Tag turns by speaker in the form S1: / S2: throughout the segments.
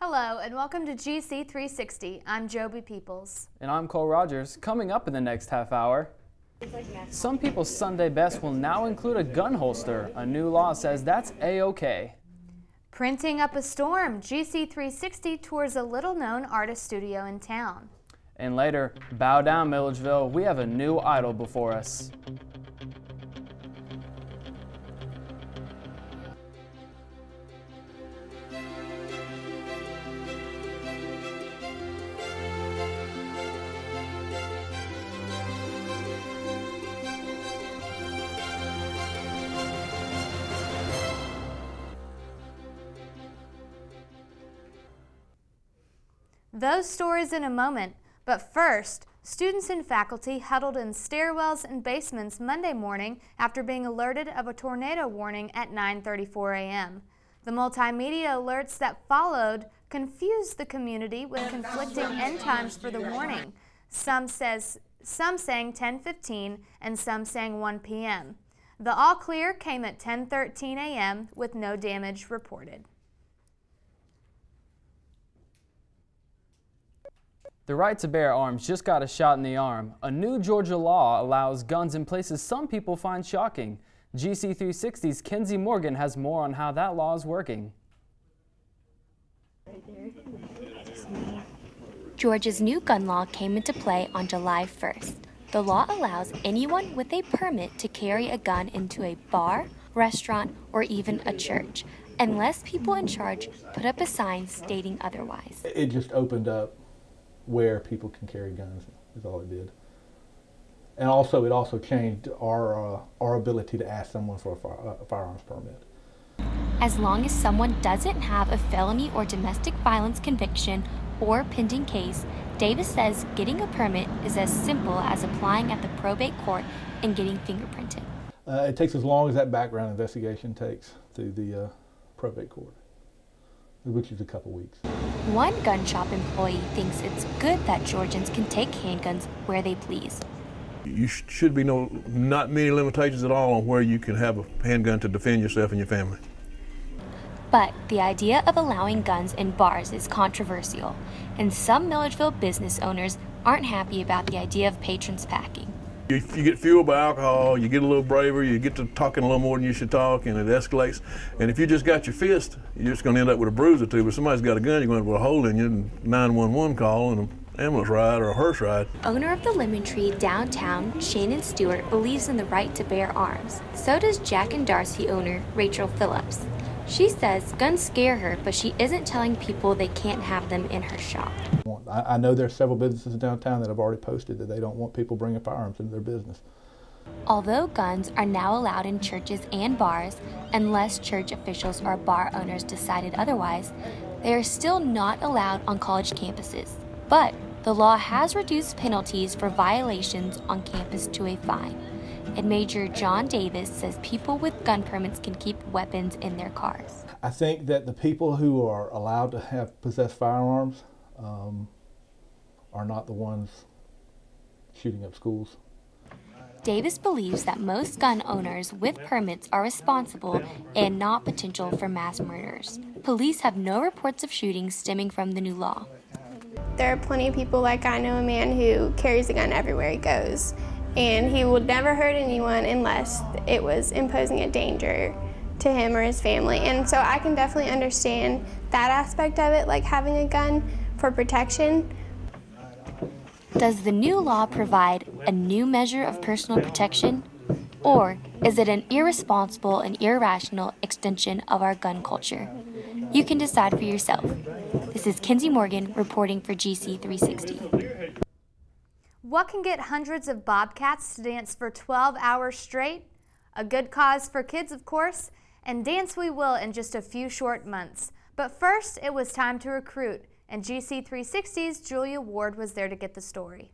S1: Hello and welcome to GC360. I'm Joby Peoples.
S2: And I'm Cole Rogers. Coming up in the next half hour, some people's Sunday best will now include a gun holster. A new law says that's A-OK.
S1: Printing up a storm, GC360 tours a little-known artist studio in town.
S2: And later, bow down Milledgeville, we have a new idol before us.
S1: Those stories in a moment, but first, students and faculty huddled in stairwells and basements Monday morning after being alerted of a tornado warning at 9:34 a.m. The multimedia alerts that followed confused the community with conflicting end times for the warning. Some saying 10:15 and some saying 1 p.m. The all clear came at 10:13 a.m. with no damage reported.
S2: The right to bear arms just got a shot in the arm. A new Georgia law allows guns in places some people find shocking. GC360's Kenzie Morgan has more on how that law is working.
S3: Georgia's new gun law came into play on July 1st. The law allows anyone with a permit to carry a gun into a bar, restaurant, or even a church, unless people in charge put up a sign stating otherwise.
S4: It just opened up where people can carry guns, is all it did. And also, it also changed our ability to ask someone for a firearms permit.
S3: As long as someone doesn't have a felony or domestic violence conviction or pending case, Davis says getting a permit is as simple as applying at the probate court and getting fingerprinted.
S4: It takes as long as that background investigation takes through the probate court, which is a couple weeks.
S3: One gun shop employee thinks it's good that Georgians can take handguns where they please.
S5: You should be not many limitations at all on where you can have a handgun to defend yourself and your family.
S3: But the idea of allowing guns in bars is controversial, and some Milledgeville business owners aren't happy about the idea of patrons packing.
S5: If you get fueled by alcohol, you get a little braver, you get to talking a little more than you should talk, and it escalates. And if you just got your fist, you're just going to end up with a bruise or two. But if somebody's got a gun, you're going to put a hole in you, and 911 call, and an ambulance ride or a hearse ride.
S3: Owner of the Lemon Tree downtown, Shannon Stewart, believes in the right to bear arms. So does Jack and Darcy owner, Rachel Phillips. She says guns scare her, but she isn't telling people they can't have them in her shop.
S4: I know there are several businesses downtown that have already posted that they don't want people bringing firearms into their business.
S3: Although guns are now allowed in churches and bars, unless church officials or bar owners decided otherwise, they are still not allowed on college campuses. But the law has reduced penalties for violations on campus to a fine. And Major John Davis says people with gun permits can keep weapons in their cars.
S4: I think that the people who are allowed to possess firearms are not the ones shooting up schools.
S3: Davis believes that most gun owners with permits are responsible and not potential for mass murders. Police have no reports of shootings stemming from the new law.
S6: There are plenty of people, like I know a man who carries a gun everywhere he goes, and he would never hurt anyone unless it was imposing a danger to him or his family. And so I can definitely understand that aspect of it, like having a gun for protection.
S3: Does the new law provide a new measure of personal protection? Or is it an irresponsible and irrational extension of our gun culture? You can decide for yourself. This is Kenzie Morgan reporting for GC360.
S1: What can get hundreds of bobcats to dance for 12 hours straight? A good cause for kids, of course, and dance we will in just a few short months. But first, it was time to recruit, and GC360's Julia Ward was there to get the story.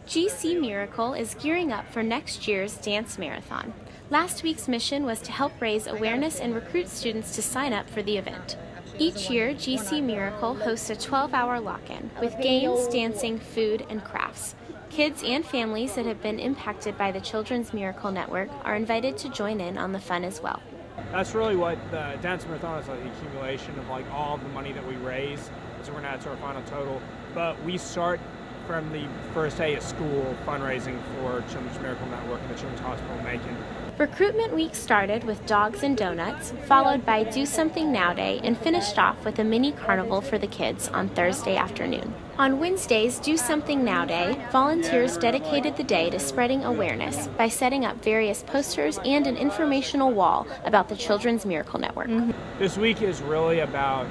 S7: GC Miracle is gearing up for next year's dance marathon. Last week's mission was to help raise awareness and recruit students to sign up for the event. Each year, GC Miracle hosts a 12-hour lock-in with games, dancing, food, and crafts. Kids and families that have been impacted by the Children's Miracle Network are invited to join in on the fun as well.
S8: That's really what the Dance Marathon is, like the accumulation of like all of the money that we raise. So we're not to our final total. But we start from the first day of school fundraising for Children's Miracle Network and the Children's Hospital in Macon.
S7: Recruitment week started with dogs and donuts, followed by Do Something Now Day, and finished off with a mini carnival for the kids on Thursday afternoon. On Wednesday's Do Something Now Day, volunteers dedicated the day to spreading awareness by setting up various posters and an informational wall about the Children's Miracle Network.
S8: This week is really about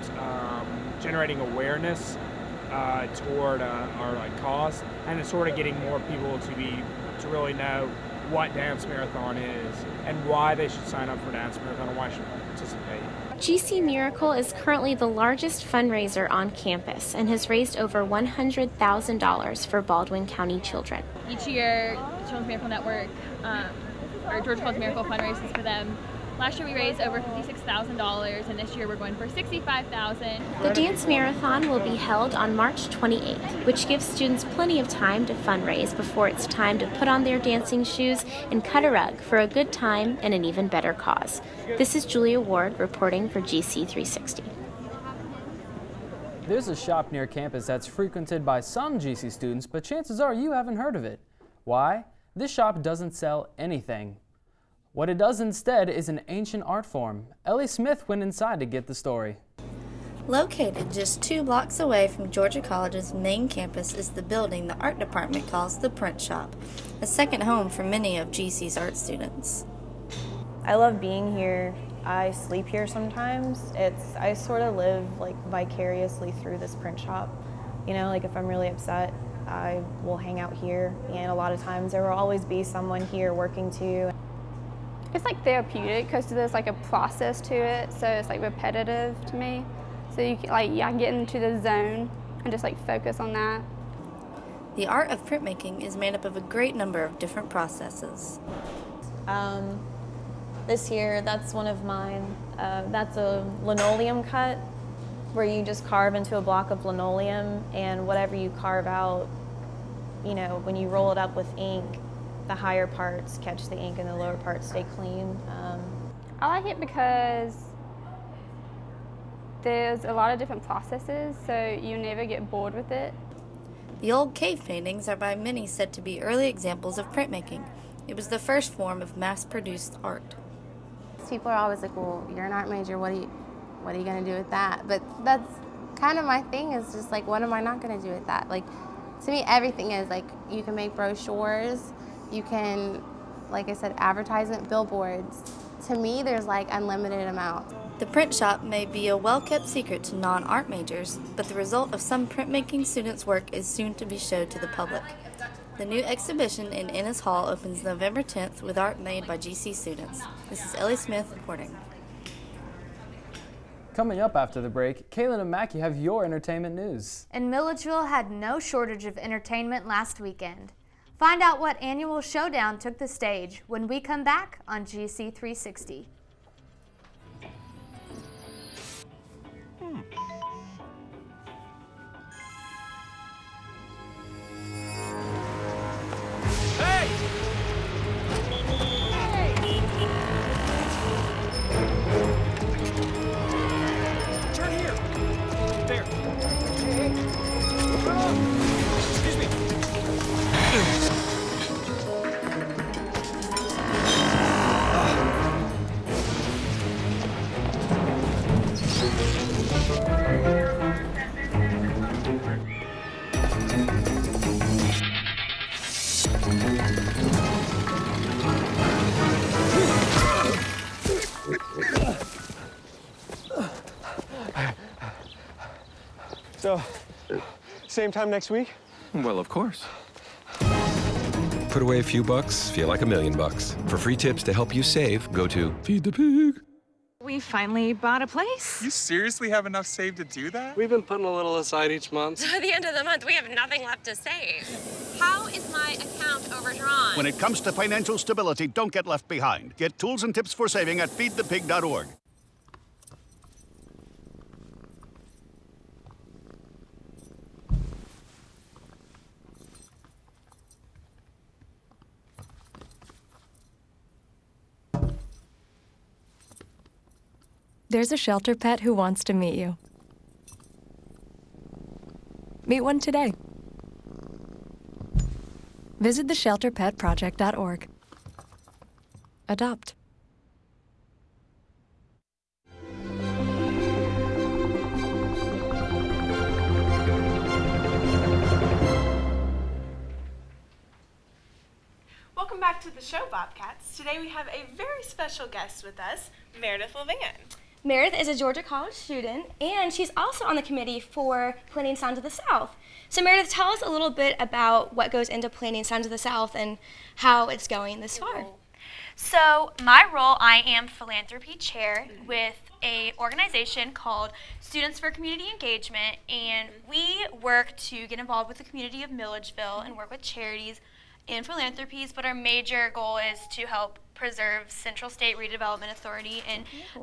S8: generating awareness toward our cause, and it's sort of getting more people to really know what Dance Marathon is and why they should sign up for Dance Marathon and why they should participate.
S7: GC Miracle is currently the largest fundraiser on campus and has raised over $100,000 for Baldwin County children.
S9: Each year, the Children's Miracle Network, or Georgia Children's Miracle fundraises for them. Last year we raised over $56,000, and this year we're going for $65,000.
S7: The Dance Marathon will be held on March 28th, which gives students plenty of time to fundraise before it's time to put on their dancing shoes and cut a rug for a good time and an even better cause. This is Julia Ward reporting for GC360.
S2: There's a shop near campus that's frequented by some GC students, but chances are you haven't heard of it. Why? This shop doesn't sell anything. What it does instead is an ancient art form. Ellie Smith went inside to get the story.
S10: Located just 2 blocks away from Georgia College's main campus is the building the art department calls the Print Shop, a second home for many of GC's art students.
S11: I love being here. I sleep here sometimes. I sort of live vicariously through this print shop. You know, if I'm really upset, I will hang out here, and a lot of times there will always be someone here working too.
S12: It's therapeutic because there's a process to it, so it's repetitive to me. So you can, I can get into the zone and just focus on that.
S10: The art of printmaking is made up of a great number of different processes.
S11: This here, that's one of mine. That's a linoleum cut, where you just carve into a block of linoleum, and whatever you carve out, when you roll it up with ink, the higher parts catch the ink and the lower parts stay clean.
S12: I like it because there's a lot of different processes, so you never get bored with it.
S10: The old cave paintings are by many said to be early examples of printmaking. It was the first form of mass-produced art.
S13: People are always like, well, you're an art major, what are you going to do with that? But that's kind of my thing, is just what am I not going to do with that? To me, everything is you can make brochures, you can, like I said, advertisement, billboards. To me, there's unlimited amount.
S10: The print shop may be a well-kept secret to non-art majors, but the result of some printmaking students' work is soon to be showed to the public. The new exhibition in Ennis Hall opens November 10th with art made by GC students. This is Ellie Smith reporting.
S2: Coming up after the break, Kaylin and Mackie have your entertainment news.
S1: And Milledgeville had no shortage of entertainment last weekend. Find out what annual showdown took the stage when we come back on GC360.
S14: So, same time next week?
S15: Well, of course. Put away a few bucks, feel like $1 million. For free tips to help you save, go to Feed the Pig.
S16: We finally bought a place.
S17: You seriously have enough saved to do that?
S14: We've been putting a little aside each month.
S16: So at the end of the month, we have nothing left to save. How is my account overdrawn?
S18: When it comes to financial stability, don't get left behind. Get tools and tips for saving at feedthepig.org.
S19: There's a shelter pet who wants to meet you. Meet one today. Visit theshelterpetproject.org. Adopt.
S20: Welcome back to the show, Bobcats. Today we have a very special guest with us, Meredith Levan.
S21: Meredith is a Georgia College student, and she's also on the committee for Planning Sounds of the South. So Meredith, tell us a little bit about what goes into Planning Sounds of the South and how it's going this far.
S22: So my role, I am philanthropy chair with an organization called Students for Community Engagement, and we work to get involved with the community of Milledgeville and work with charities and philanthropies, but our major goal is to help preserve Central State Redevelopment Authority.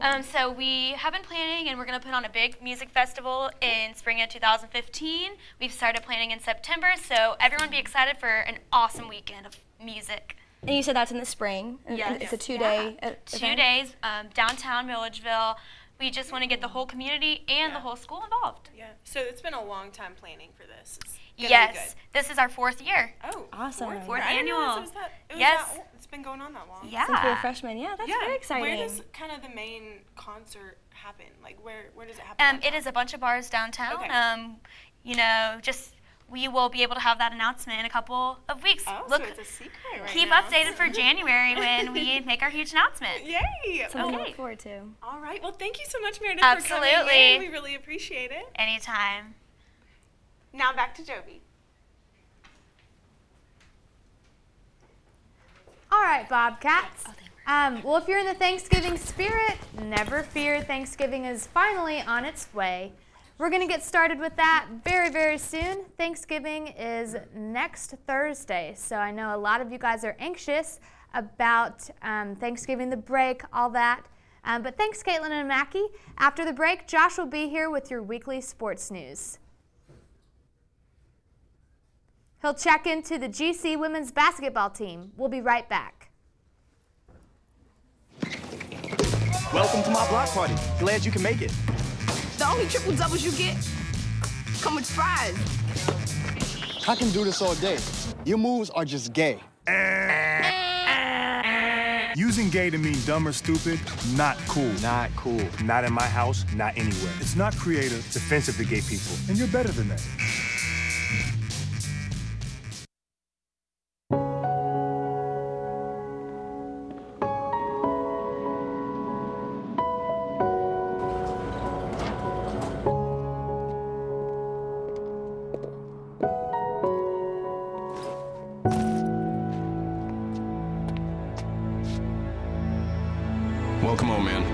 S22: And so we have been planning, and we're going to put on a big music festival in spring of 2015. We've started planning in September, so everyone be excited for an awesome weekend of music.
S21: And you said that's in the spring.
S22: Yes.
S21: It's a two-day event?
S22: 2 days, downtown Milledgeville. We just want to get the whole community and the whole school involved.
S20: Yeah, so it's been a long time planning for this.
S22: Yes, this is our 4th year.
S20: Oh,
S21: awesome.
S22: Fourth
S20: I didn't
S22: annual.
S20: realize
S22: Yes.
S20: It's been going on that long.
S22: Yeah.
S21: Since we were freshmen. Yeah, that's very exciting.
S20: Where does kind of the main concert happen? Like, where does it happen?
S22: It is a bunch of bars downtown.
S20: Okay.
S22: You know, just we will be able to have that announcement in a couple of weeks.
S20: Oh,
S22: Look,
S20: so it's a secret right
S22: keep
S20: now.
S22: updated for January when we make our huge announcement.
S20: Yay!
S21: Something to look forward to.
S20: All right. Well, thank you so much, Meredith,
S22: Absolutely.
S20: for coming in. We really appreciate it.
S22: Anytime.
S20: Now back to Joby.
S1: All right, Bobcats. Well, if you're in the Thanksgiving spirit, never fear, Thanksgiving is finally on its way. We're going to get started with that very, very soon. Thanksgiving is next Thursday, so I know a lot of you guys are anxious about Thanksgiving, the break, all that. But thanks, Caitlin and Mackie. After the break, Josh will be here with your weekly sports news. He'll check into the GC women's basketball team. We'll be right back.
S23: Welcome to my block party. Glad you can make it.
S24: The only triple doubles you get come with fries.
S23: I can do this all day. Your moves are just gay.
S25: Using gay to mean dumb or stupid, not cool.
S23: Not cool.
S25: Not in my house, not anywhere. It's not creative, it's offensive to gay people. And you're better than that.
S15: Well, come on, man.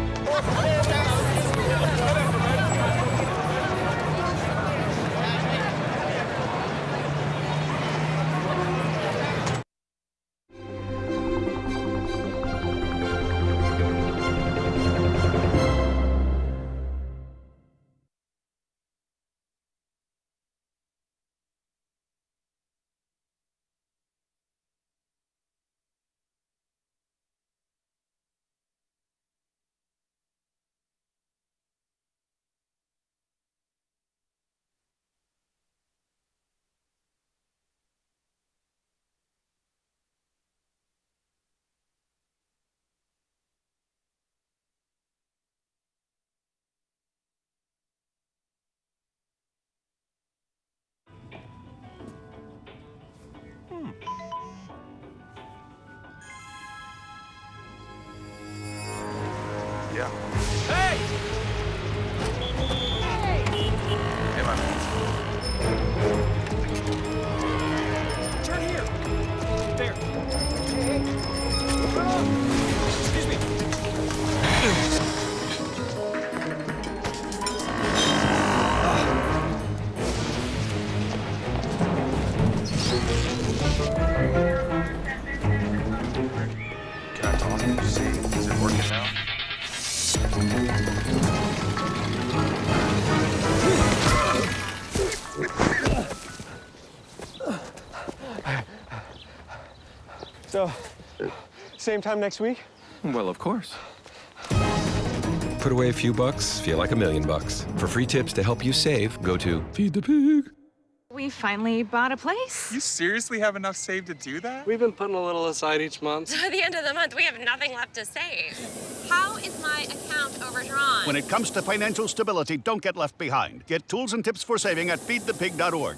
S25: Yeah.
S23: Hey!
S25: Hey, my man.
S23: Turn here. There. Excuse me.
S25: Can I talk to you? See, is it working now?
S14: So, same time next week?
S15: Well, of course. Put away a few bucks, feel like $1,000,000. For free tips to help you save, go to Feed the Pig.
S24: We finally bought a place.
S17: You seriously have enough saved to do that?
S14: We've been putting a little aside each month.
S16: So at the end of the month, we have nothing left to save. How is my account overdrawn?
S18: When it comes to financial stability, don't get left behind. Get tools and tips for saving at feedthepig.org.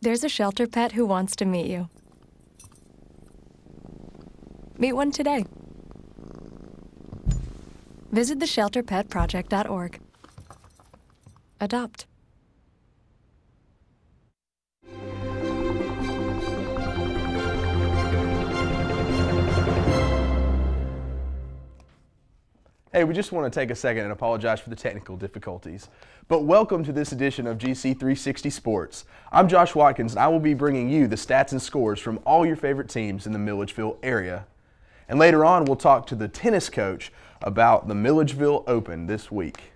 S19: There's a shelter pet who wants to meet you. Meet one today. Visit theshelterpetproject.org. Adopt.
S3: Hey, we just want to take a second and apologize for the technical difficulties. But welcome to this edition of GC360 Sports. I'm Josh Watkins, and I will be bringing you the stats and scores from all your favorite teams in the Milledgeville area. And later on, we'll talk to the tennis coach about the Milledgeville Open this week.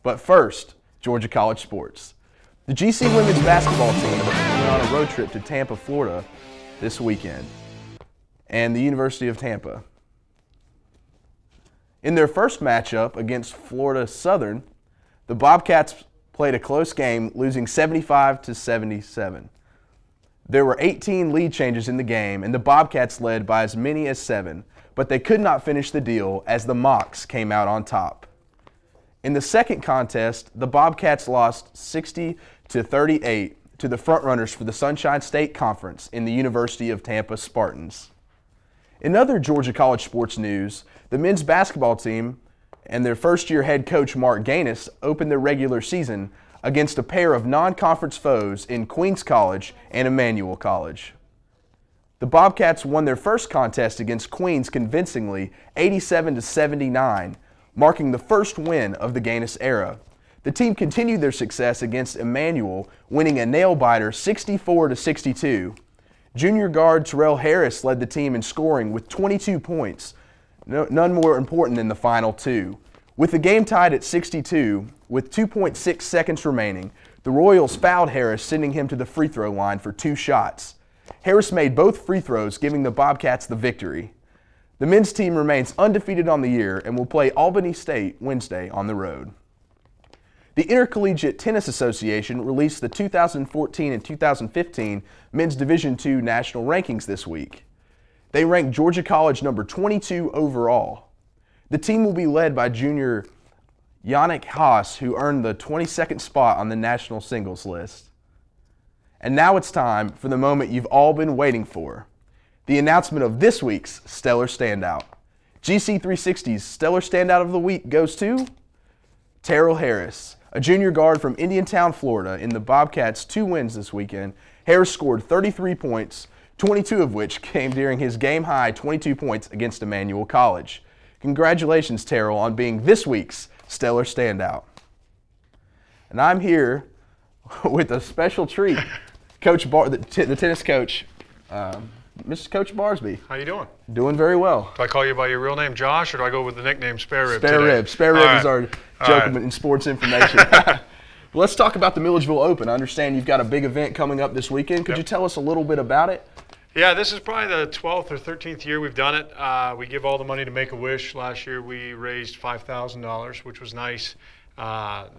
S3: But first, Georgia College sports. The GC women's basketball team went on a road trip to Tampa, Florida this weekend, and the University of Tampa. In their first matchup against Florida Southern, the Bobcats played a close game, losing 75-77. There were 18 lead changes in the game, and the Bobcats led by as many as 7, but they could not finish the deal as the Mocs came out on top. In the second contest, the Bobcats lost 60-38 to the frontrunners for the Sunshine State Conference in the University of Tampa Spartans. In other Georgia College sports news, the men's basketball team and their first-year head coach Mark Gaines opened their regular season against a pair of non-conference foes in Queens College and Emmanuel College. The Bobcats won their first contest against Queens convincingly, 87-79, marking the first win of the Gaines era. The team continued their success against Emmanuel, winning a nail-biter 64-62. Junior guard Terrell Harris led the team in scoring with 22 points, none more important than the final two. With the game tied at 62, with 2.6 seconds remaining, the Royals fouled Harris, sending him to the free throw line for 2 shots. Harris made both free throws, giving the Bobcats the victory. The men's team remains undefeated on the year and will play Albany State Wednesday on the road. The Intercollegiate Tennis Association released the 2014 and 2015 Men's Division II national rankings this week. They ranked Georgia College number 22 overall. The team will be led by junior Yannick Haas, who earned the 22nd spot on the national singles list. And now it's time for the moment you've all been waiting for, the announcement of this week's Stellar Standout. GC360's Stellar Standout of the Week goes to Terrell Harris, a junior guard from Indiantown, Florida. In the Bobcats' 2 wins this weekend, Harris scored 33 points, 22 of which came during his game-high 22 points against Emmanuel College. Congratulations, Terrell, on being this week's Stellar Standout. And I'm here with a special treat, the tennis coach, Mr. Coach Barsby.
S4: How you doing?
S3: Doing very well.
S4: Do I call you by your real name, Josh, or do I go with the nickname Spare Rib
S3: Spare
S4: today?
S3: Rib. Spare Rib is our joke in sports information. Well, let's talk about the Milledgeville Open. I understand you've got a big event coming up this weekend. Could you tell us a little bit about it?
S4: Yeah, this is probably the 12th or 13th year we've done it. We give all the money to Make-A-Wish. Last year we raised $5,000, which was nice.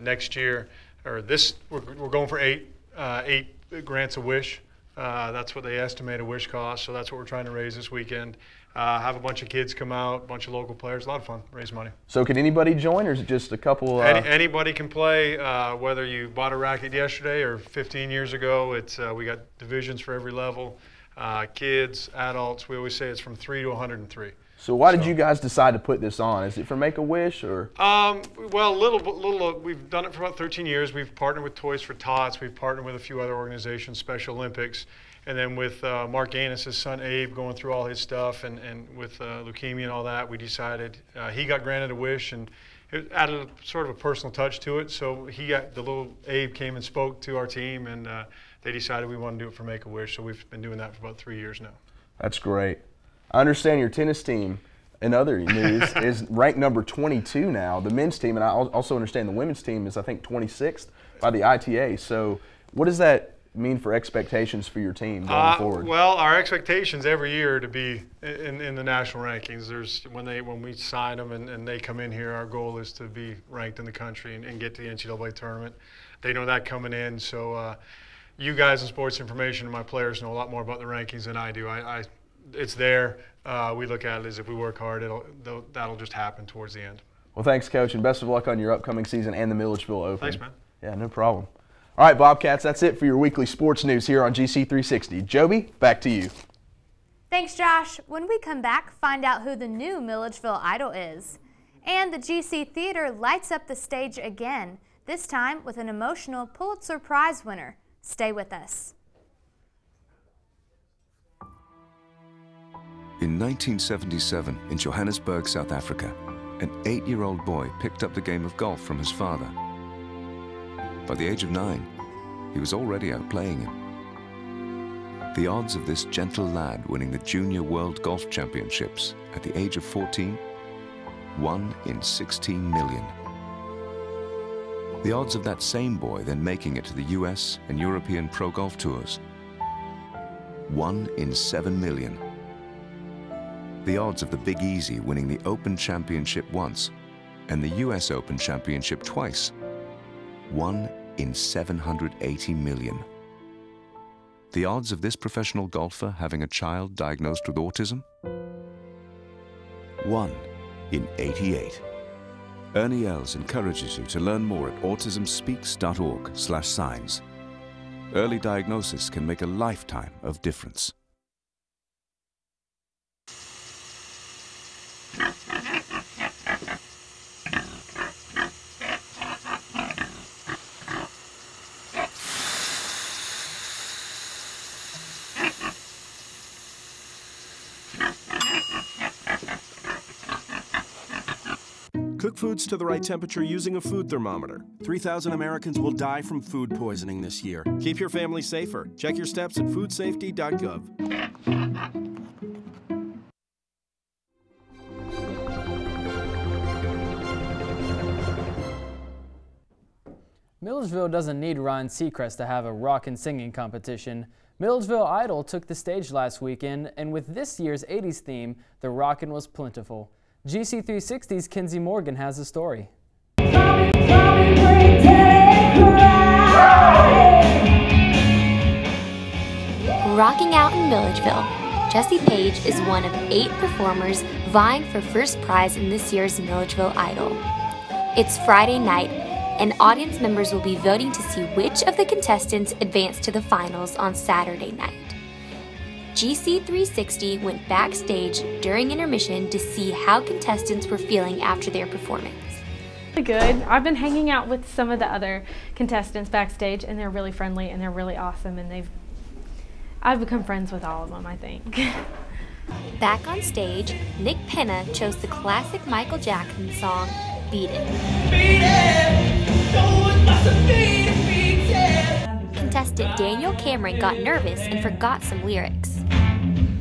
S4: Next year, or this, we're going for eight grants a wish. That's what they estimate a wish cost, so that's what we're trying to raise this weekend. Have a bunch of kids come out, a bunch of local players, a lot of fun, raise money.
S3: So can anybody join, or is it just a couple?
S4: Anybody can play, whether you bought a racket yesterday or 15 years ago. We got divisions for every level, kids, adults. We always say it's from 3 to 103.
S3: So why did you guys decide to put this on? Is it for Make-A-Wish or?
S4: Well, we've done it for about 13 years. We've partnered with Toys for Tots. We've partnered with a few other organizations, Special Olympics. And then with Mark Gaines, his son Abe, going through all his stuff and with leukemia and all that, we decided he got granted a wish, and it added sort of a personal touch to it. So the little Abe came and spoke to our team, and they decided we wanted to do it for Make-A-Wish. So we've been doing that for about 3 years now.
S3: That's great. I understand your tennis team In other news, is ranked number 22 now. The men's team, and I also understand the women's team is, I think, 26th by the ITA. So what does that mean for expectations for your team going forward?
S4: Well, our expectations every year to be in the national rankings. When we sign them and they come in here, our goal is to be ranked in the country and get to the NCAA tournament. They know that coming in. So you guys in sports information and my players know a lot more about the rankings than I do. It's there. We look at it as if we work hard, that'll just happen towards the end.
S3: Well, thanks, Coach, and best of luck on your upcoming season and the Milledgeville Open.
S4: Thanks, man.
S3: Yeah, no problem. All right, Bobcats, that's it for your weekly sports news here on GC360. Joby, back to you.
S1: Thanks, Josh. When we come back, find out who the new Milledgeville Idol is. And the GC Theater lights up the stage again, this time with an emotional Pulitzer Prize winner. Stay with us.
S5: In 1977, in Johannesburg, South Africa, an 8-year-old boy picked up the game of golf from his father. By the age of 9, he was already outplaying him. The odds of this gentle lad winning the Junior World Golf Championships at the age of 14, 1 in 16 million. The odds of that same boy then making it to the US and European Pro Golf Tours, 1 in 7 million. The odds of the Big Easy winning the Open Championship once and the US Open Championship twice, 1 in 780 million. The odds of this professional golfer having a child diagnosed with autism? 1 in 88. Ernie Els encourages you to learn more at autismspeaks.org/signs. Early diagnosis can make a lifetime of difference.
S6: Cook foods to the right temperature using a food thermometer. 3,000 Americans will die from food poisoning this year. Keep your family safer. Check your steps at foodsafety.gov.
S2: Milledgeville doesn't need Ryan Seacrest to have a rock and singing competition. Milledgeville Idol took the stage last weekend, and with this year's 80s theme, the rockin' was plentiful. GC360's Kinsey Morgan has the story.
S7: Rocking out in Milledgeville, Jesse Page is one of 8 performers vying for first prize in this year's Milledgeville Idol. It's Friday night, and audience members will be voting to see which of the contestants advance to the finals on Saturday night. GC360 went backstage during intermission to see how contestants were feeling after their performance.
S8: Good. I've been hanging out with some of the other contestants backstage, and they're really friendly and they're really awesome, and I've become friends with all of them, I think.
S7: Back on stage, Nick Penna chose the classic Michael Jackson song, Beat It. Beat it. Contestant Daniel Cameron got nervous and forgot some lyrics.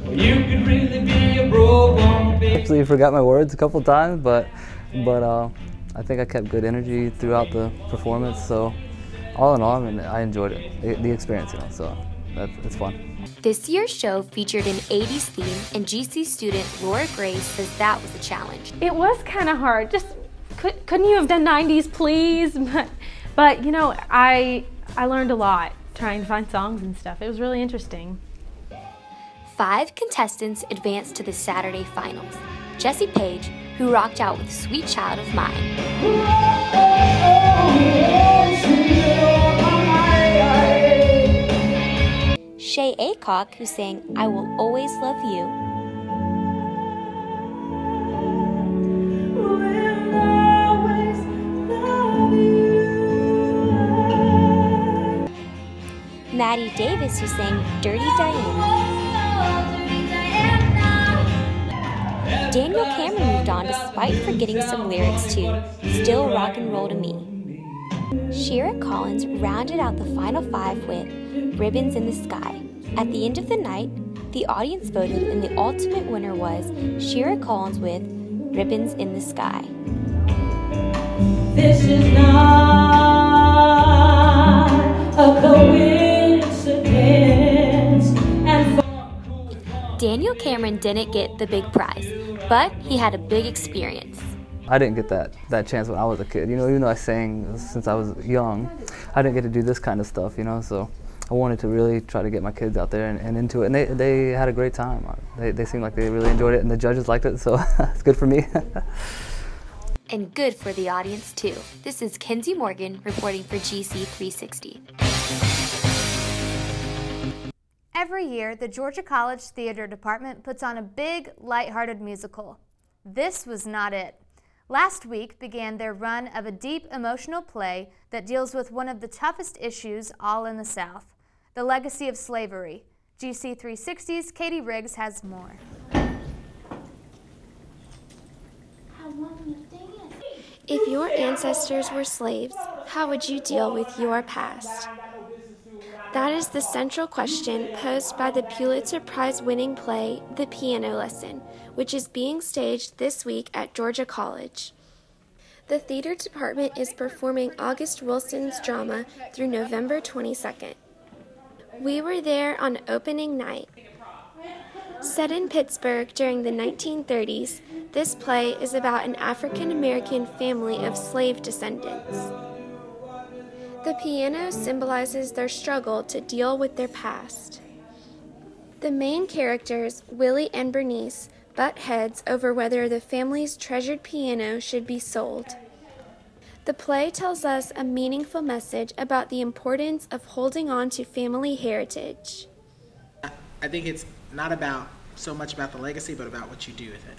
S9: You could really be a broke. Actually forgot my words a couple times, but I think I kept good energy throughout the performance. So all in all, I mean, I enjoyed it, the experience, you know. So it's fun.
S7: This year's show featured an 80s theme, and GC student Laura Grace says that was a challenge.
S8: It was kind of hard. Just couldn't you have done 90s, please? But you know, I learned a lot trying to find songs and stuff. It was really interesting.
S7: 5 contestants advanced to the Saturday finals. Jesse Page, who rocked out with Sweet Child of Mine. Shay Aycock, who sang I Will Always Love You. Maddie Davis, who sang Dirty Diana. Daniel Cameron moved on despite forgetting some lyrics to Still Rock and Roll to Me. Shira Collins rounded out the final 5 with Ribbons in the Sky. At the end of the night, The audience voted and the ultimate winner was Shira Collins with Ribbons in the Sky.
S10: This is not a coincidence.
S7: Daniel Cameron didn't get the big prize, but he had a big experience.
S9: I didn't get that chance when I was a kid. You know, even though I sang since I was young, I didn't get to do this kind of stuff, you know, so I wanted to really try to get my kids out there and into it, and they had a great time. They seemed like they really enjoyed it, and the judges liked it, so it's good for me.
S7: And good for the audience, too. This is Kenzie Morgan reporting for GC360.
S1: Every year, the Georgia College Theater Department puts on a big, lighthearted musical. This was not it. Last week began their run of a deep, emotional play that deals with one of the toughest issues all in the South, the legacy of slavery. GC360's Katie Riggs has more.
S11: If your ancestors were slaves, how would you deal with your past? That is the central question posed by the Pulitzer Prize-winning play, The Piano Lesson, which is being staged this week at Georgia College. The theater department is performing August Wilson's drama through November 22nd. We were there on opening night. Set in Pittsburgh during the 1930s, this play is about an African-American family of slave descendants. The piano symbolizes their struggle to deal with their past. The main characters, Willie and Bernice, butt heads over whether the family's treasured piano should be sold. The play tells us a meaningful message about the importance of holding on to family heritage.
S12: I think it's not so much about the legacy, but about what you do with it.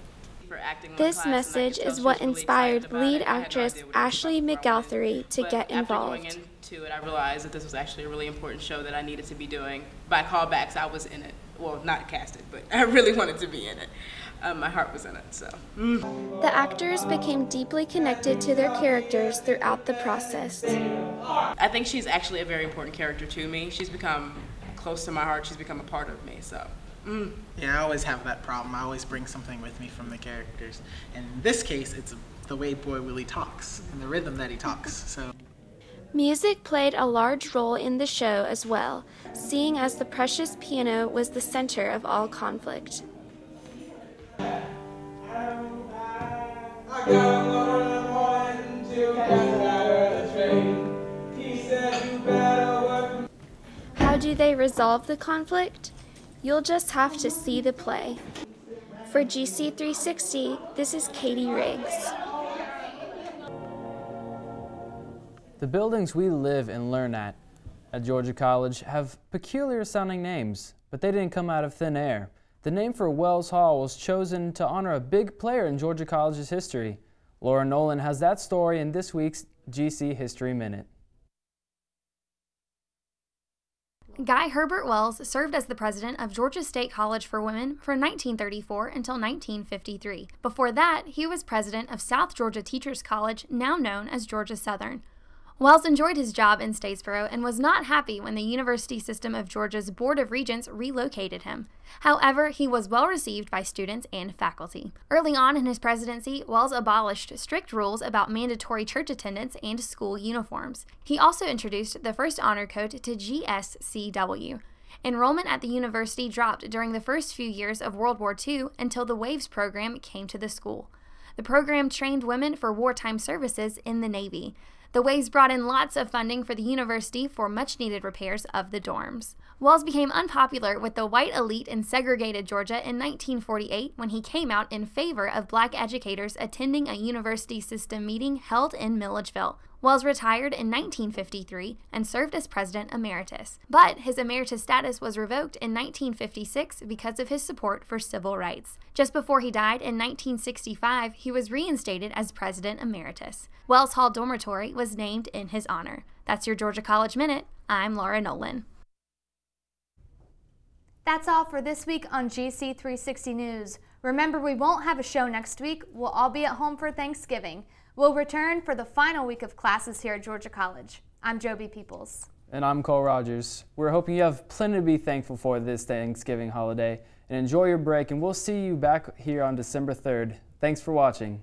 S11: This message is what inspired lead actress Ashley McGalthery to get involved.
S13: I realized that this was actually a really important show that I needed to be doing. By callbacks, I was in it. Well, not casted, but I really wanted to be in it. My heart was in it, so.
S11: The actors became deeply connected to their characters throughout the process.
S13: I think she's actually a very important character to me. She's become close to my heart. She's become a part of me, so.
S12: Yeah, I always have that problem. I always bring something with me from the characters. And in this case, it's the way Boy Willie talks and the rhythm that he talks, so.
S11: Music played a large role in the show as well, seeing as the precious piano was the center of all conflict. How do they resolve the conflict? You'll just have to see the play. For GC360, this is Katie Riggs.
S2: The buildings we live and learn at Georgia College have peculiar sounding names, but they didn't come out of thin air. The name for Wells Hall was chosen to honor a big player in Georgia College's history. Laura Nolan has that story in this week's GC History Minute.
S21: Guy Herbert Wells served as the president of Georgia State College for Women from 1934 until 1953. Before that, he was president of South Georgia Teachers College, now known as Georgia Southern. Wells enjoyed his job in Statesboro and was not happy when the University System of Georgia's Board of Regents relocated him. However, he was well received by students and faculty. Early on in his presidency, Wells abolished strict rules about mandatory church attendance and school uniforms. He also introduced the first honor code to GSCW. Enrollment at the university dropped during the first few years of World War II until the WAVES program came to the school. The program trained women for wartime services in the Navy. The WAVES brought in lots of funding for the university for much-needed repairs of the dorms. Wells became unpopular with the white elite in segregated Georgia in 1948 when he came out in favor of black educators attending a university system meeting held in Milledgeville. Wells retired in 1953 and served as president emeritus, but his emeritus status was revoked in 1956 because of his support for civil rights. Just before he died in 1965, he was reinstated as president emeritus. Wells Hall Dormitory was named in his honor. That's your Georgia College Minute. I'm Laura Nolan.
S1: That's all for this week on GC360 News. Remember, we won't have a show next week. We'll all be at home for Thanksgiving. We'll return for the final week of classes here at Georgia College. I'm Joby Peoples.
S2: And I'm Cole Rogers. We're hoping you have plenty to be thankful for this Thanksgiving holiday, and enjoy your break, and we'll see you back here on December 3rd. Thanks for watching.